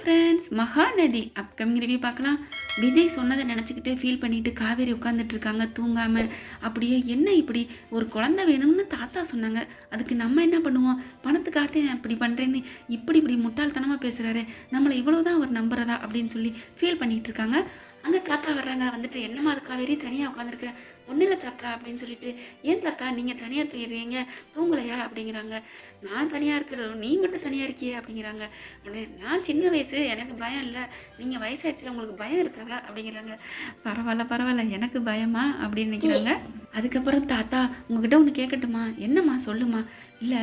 Friends, Mahanadi upcoming review பார்க்கலாம். விஜய் சொன்னதை நினச்சிக்கிட்டு ஃபீல் பண்ணிட்டு காவேரி உட்காந்துட்டு இருக்காங்க தூங்காமல். அப்படியே என்ன இப்படி ஒரு குழந்தை வேணும்னு தாத்தா சொன்னாங்க, அதுக்கு நம்ம என்ன பண்ணுவோம், பணத்துக்காக இப்படி பண்ணுறேன்னு இப்படி இப்படி முட்டாள்தனமாக பேசுகிறாரு, நம்மளை இவ்வளோதான் அவர் நம்புறதா அப்படின்னு சொல்லி ஃபீல் பண்ணிகிட்டு இருக்காங்க. அங்கே தாத்தா வர்றாங்க. வந்துட்டு என்னம்மா அது காவேரி தனியாக உட்காந்துருக்க? ஒன்றும் இல்லை தாத்தா அப்படின்னு சொல்லிட்டு, ஏன் தாத்தா நீங்கள் தனியாக தூங்குறீங்க, தூங்கலையா அப்படிங்கிறாங்க. நான் தனியாக இருக்கிறோம், நீ மட்டும் தனியாக இருக்கியே அப்படிங்கிறாங்க. உடனே நான் சின்ன வயசு, எனக்கு பயம் இல்லை, நீங்கள் வயசாகிடுச்சுல உங்களுக்கு பயம் இருக்காதா அப்படிங்கிறாங்க. பரவாயில்ல பரவாயில்ல, எனக்கு பயமா அப்படின்னு நினைக்கிறாங்க. அதுக்கப்புறம் தாத்தா உங்ககிட்ட ஒன்று கேட்கட்டுமா? என்னம்மா சொல்லுமா? இல்லை,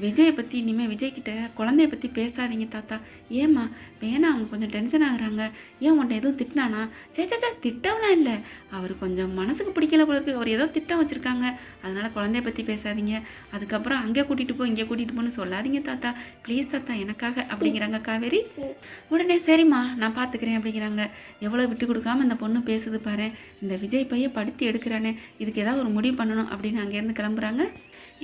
விஜயை பற்றி இனிமேல் விஜய்கிட்ட குழந்தைய பற்றி பேசாதீங்க தாத்தா. ஏம்மா? வேணா, அவங்க கொஞ்சம் டென்ஷன் ஆகுறாங்க. ஏன் உன்ட்ட எதுவும் திட்டினானா? சேச்சா திட்டம்லாம் இல்லை, அவர் கொஞ்சம் மனசுக்கு பிடிக்கல போல இருக்கு, அவர் ஏதோ திட்டம் வச்சுருக்காங்க, அதனால் குழந்தைய பற்றி பேசாதீங்க. அதுக்கப்புறம் அங்கே கூட்டிகிட்டு போ இங்கே கூட்டிகிட்டு போன்னு சொல்லாதீங்க தாத்தா, ப்ளீஸ் தாத்தா எனக்காக அப்படிங்கிறாங்க காவேரி. உடனே சரிம்மா நான் பார்த்துக்கிறேன் அப்படிங்கிறாங்க. எவ்வளோ விட்டு கொடுக்காம இந்த பொண்ணு பேசுது பாரு, இந்த விஜய் பையை படுத்தி எடுக்கிறானே, இதுக்கு ஏதாவது ஒரு முடிவு பண்ணணும் அப்படின்னு அங்கேருந்து கிளம்புறாங்க.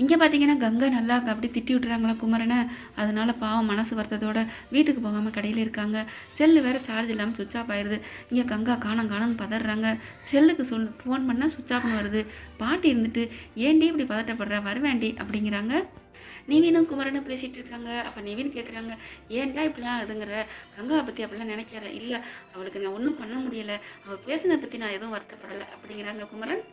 இங்கே பார்த்தீங்கன்னா கங்கா நல்லா அப்படி திட்டி விட்டுறாங்களா குமரனை. அதனால பாவம் மனசு வருத்தத்தோட வீட்டுக்கு போகாமல் கடையில் இருக்காங்க. செல்லு வேறு சார்ஜ் இல்லாமல் சுவிட்ச் ஆஃப் ஆயிடுது. இங்கே கங்கா காணோன்னு பதறாங்க. செல்லுக்கு ஃபோன் பண்ணால் சுவிட்ச் ஆஃப்னு வருது. பாட்டி இருந்துட்டு ஏன்டி இப்படி பதட்டப்படுற, வருவேண்டி அப்படிங்கிறாங்க. நிவினும் குமரனும் பேசிகிட்டு இருக்காங்க. அப்போ நிவின் கேட்குறாங்க, ஏன்டா இப்படிலாம் இதுங்கிற, கங்காவை பற்றி அப்படிலாம் நினைக்கிற? இல்லை, அவளுக்கு நான் ஒன்றும் பண்ண முடியலை, அவள் பேசுனதை பற்றி நான் எதுவும் வருத்தப்படலை அப்படிங்கிறாங்க குமரன்.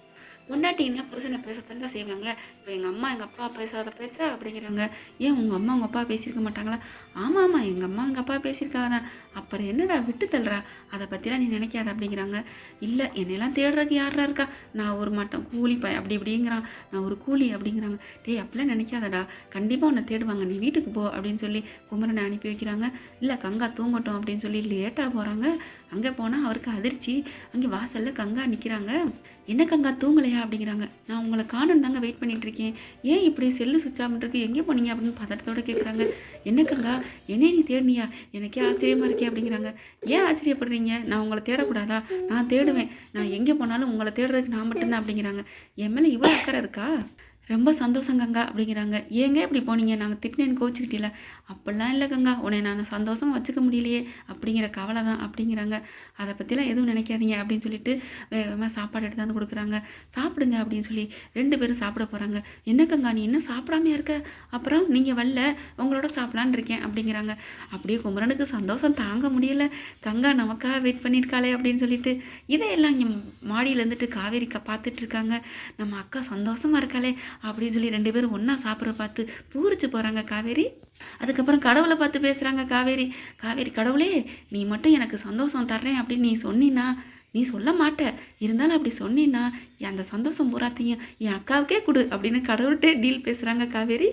பொண்டாட்டிங்கன்னா புருஷனை பேசத்தான் செய்வாங்க, இப்போ எங்கள் அம்மா எங்கள் அப்பா பேசாத பேச்சா அப்படிங்கிறாங்க. ஏன் உங்கள் அம்மா உங்கள் அப்பா பேசியிருக்க மாட்டாங்களா? ஆமாம் எங்கள் அம்மா எங்கள் அப்பா பேசியிருக்காங்க. அப்புறம் என்னடா விட்டு தள்ளுறா, அதை பற்றிலாம் நீ நினைக்காத அப்படிங்கிறாங்க. இல்லை, என்னெல்லாம் தேடுறதுக்கு யாரா இருக்கா, நான் ஒரு மட்டும் கூலி அப்படி இப்படிங்கிறான், நான் ஒரு கூலி அப்படிங்கிறாங்க. டேய் அப்படிலாம் நினைக்காதடா, கண்டிப்பாக உன்னை தேடுவாங்க, நீ வீட்டுக்கு போ அப்படின்னு சொல்லி குமரனை அனுப்பி வைக்கிறாங்க. இல்லை கங்கா தூங்கட்டும் அப்படின்னு சொல்லி லேட்டாக போகிறாங்க. அங்கே போனால் அவருக்கு அதிர்ச்சி. அங்கே வாசலில் கங்கா நிற்கிறாங்க. என்ன கங்கா தூங்கலையா அப்படிங்கிறாங்க. நான் உங்களை காணணும் தாங்க வெயிட் பண்ணிட்டு இருக்கேன், ஏன் இப்படி செல்லு சுவிட்ச் ஆஃப் இருக்கு, எங்கே போனீங்க அப்படின்னு பதட்டத்தோடு கேட்குறாங்க. என்ன கங்கா, என்னையே நீ தேடினியா, எனக்கே ஆச்சரியமாக இருக்கே அப்படிங்கிறாங்க. ஏன் ஆச்சரியப்படுறீங்க, நான் உங்களை தேடக்கூடாதா? நான் தேடுவேன், நான் எங்கே போனாலும் உங்களை தேடுறதுக்கு நான் மட்டும்தான் அப்படிங்கிறாங்க. என் மேலே இவ்வளோ அக்கறை இருக்கா? ரொம்ப சந்தோஷம் கங்கா அப்படிங்கிறாங்க. ஏங்க இப்படி போனீங்க, நாங்கள் திட்டினேன்னு கோச்சிக்கிட்டீல? அப்படிலாம் இல்லை கங்கா, உன்னை நான் சந்தோஷமாக வச்சுக்க முடியலையே அப்படிங்கிற கவலை தான் அப்படிங்கிறாங்க. அதை பற்றிலாம் எதுவும் நினைக்காதீங்க அப்படின்னு சொல்லிட்டு வேகமாக சாப்பாடு எடுத்தாந்து கொடுக்குறாங்க. சாப்பிடுங்க அப்படின்னு சொல்லி 2 பேரும் சாப்பிட போகிறாங்க. என்ன கங்கா நீ இன்னும் சாப்பிடாமையா இருக்க, அப்புறம் நீங்கள் வரல, உங்களோட சாப்பிட்லான்னு இருக்கேன் அப்படிங்கிறாங்க. அப்படியே குமரனுக்கு சந்தோஷம் தாங்க முடியல. கங்கா நமக்காக வெயிட் பண்ணியிருக்காளே அப்படின்னு சொல்லிட்டு இதையெல்லாம் இங்கே மாடியில் இருந்துட்டு காவேரி பார்த்துட்டு இருக்காங்க. நம்ம அக்கா சந்தோஷமாக இருக்காளே அப்படின்னு சொல்லி 2 பேரும் ஒன்றா சாப்பிட்ற பார்த்து பூரிச்சு போகிறாங்க காவேரி. அதுக்கப்புறம் கடவுளை பார்த்து பேசுகிறாங்க காவேரி. கடவுளே, நீ மட்டும் எனக்கு சந்தோஷம் தர்றேன் அப்படின்னு நீ சொன்னினா, நீ சொல்ல மாட்ட, இருந்தாலும் அப்படி சொன்னினா அந்த சந்தோஷம் பூராத்தையும் என் அக்காவுக்கே கொடு அப்படின்னு கடவுள்கிட்டே டீல் பேசுகிறாங்க காவேரி.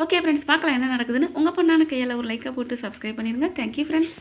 ஓகே ஃப்ரெண்ட்ஸ், பார்க்கலாம் என்ன நடக்குதுன்னு. உங்கள் பொண்ணான கையால் ஒரு லைக்கை போட்டு சப்ஸ்கிரைப் பண்ணிடுங்க. Thank you friends.